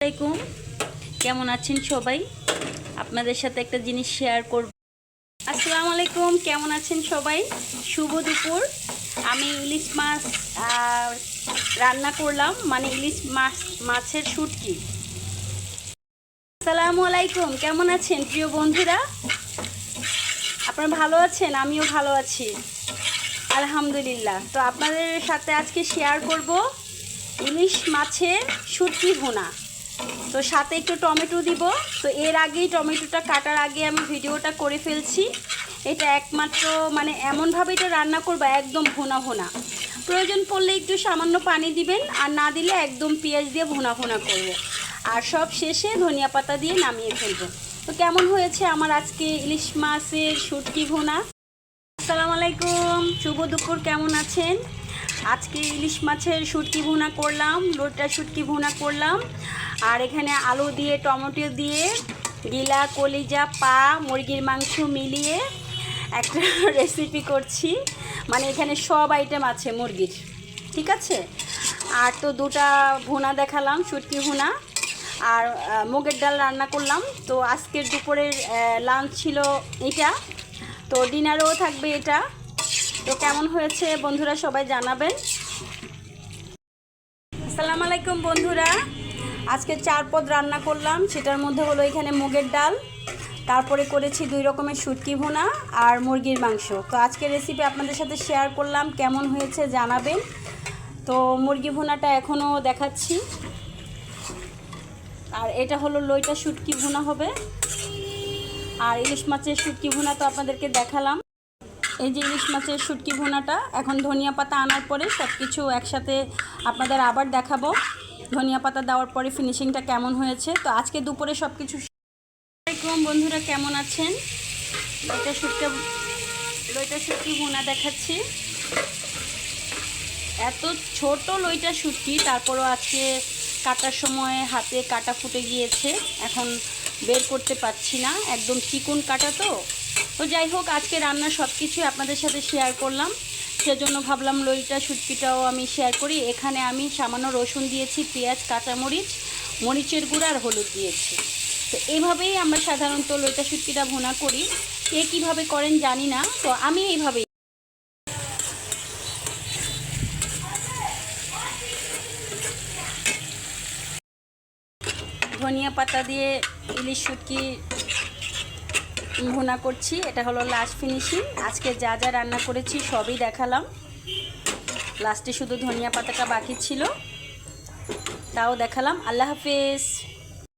আসসালামাইকুম, কেমন আছেন সবাই? আপনাদের সাথে একটা জিনিস শেয়ার করব। আসসালামু আলাইকুম, কেমন আছেন সবাই? শুভ দুপুর। আমি ইলিশ মাছ রান্না করলাম, মানে ইলিশ মাছের শুটকি। আসসালামু আলাইকুম, কেমন আছেন প্রিয় বন্ধুরা? আপনারা ভালো আছেন? আমিও ভালো আছি, আলহামদুলিল্লাহ। তো আপনাদের সাথে আজকে শেয়ার করব ইলিশ মাছের শুটকি ভুনা। তো সাথে একটু টমেটো দিব। তো এর আগেই টমেটোটা কাটার আগে আমি ভিডিওটা করে ফেলছি। এটা একমাত্র মানে এমনভাবে এটা রান্না করবো একদম ভুনা ভুনা। প্রয়োজন পড়লে একটু সামান্য পানি দিবেন, আর না দিলে একদম পেঁয়াজ দিয়ে ভুনা ভুনা করব। আর সব শেষে ধনিয়া পাতা দিয়ে নামিয়ে ফেলবো। তো কেমন হয়েছে আমার আজকে ইলিশ মাছের শুটকি ভুনা? আসসালামু আলাইকুম, শুভ দুপুর, কেমন আছেন? আজকে ইলিশ মাছের শুটকি ভুনা করলাম, লোটা শুটকি ভুনা করলাম। আর এখানে আলু দিয়ে টমেটো দিয়ে গিলা কলিজা পা মুরগির মাংস মিলিয়ে একটা রেসিপি করছি। মানে এখানে সব আইটেম আছে মুরগির, ঠিক আছে। আর তো দুটা ভুনা দেখালাম, শুটকি ভুনা আর মুগের ডাল রান্না করলাম। তো আজকের দুপুরের লাঞ্চ ছিল এটা, তো ডিনারও থাকবে এটা। তো কেমন হয়েছে বন্ধুরা সবাই জানাবেন। আসসালামু আলাইকুম বন্ধুরা, আজকে 4 পদ রান্না করলাম। সেটার মধ্যে হলো এখানে মুগের ডাল, তারপরে করেছি 2 রকমের শুটকি ভুনা আর মুরগির মাংস। তো আজকের রেসিপি আপনাদের সাথে শেয়ার করলাম, কেমন হয়েছে জানাবেন। তো মুরগি ভুনাটা এখনও দেখাচ্ছি। আর এটা হলো লইটা শুটকি ভুনা হবে। আর ইলিশ মাছের শুটকি ভুনা তো আপনাদেরকে দেখালাম। এই যে ইলিশ মাছের শুটকি ভুনাটা এখন ধনিয়া পাতা আনার পরে সব কিছু একসাথে আপনাদের আবার দেখাবো। ধনিয়া পাতা দেওয়ার পরে ফিনিশিংটা কেমন হয়েছে। তো আজকে দুপুরে সব কিছু। আসসালামাইকুম বন্ধুরা, কেমন আছেন? লইটা শুটকি ভুনা দেখাচ্ছি। এত ছোট লইটা শুটকি, তারপরও আজকে কাটার সময় হাতে কাটা ফুটে গিয়েছে, এখন বের করতে পারছি না, একদম চিকন কাটা। তো যাই হোক, আজকে রান্নার সব কিছুই আপনাদের সাথে শেয়ার করলাম, সেজন্য ভাবলাম লইটা শুটকিটাও আমি শেয়ার করি। এখানে আমি সামান্য রসুন দিয়েছি, পেঁয়াজ, কাঁচামরিচ, মরিচের গুঁড়া আর হলুদ দিয়েছি। তো এইভাবেই আমরা সাধারণত লইটা শুটকিটা ভুনা করি। কে কীভাবে করেন জানি না, তো আমি এইভাবেই। ধনিয়া পাতা দিয়ে ইলিশ শুটকি ভুনা করছি, এটা হলো লাস্ট ফিনিশিং। আজকে যা যা রান্না করেছি সবই দেখালাম, লাস্টে শুধু ধনিয়া পাতাটা বাকি ছিল, তাও দেখালাম। আল্লাহ হাফেজ।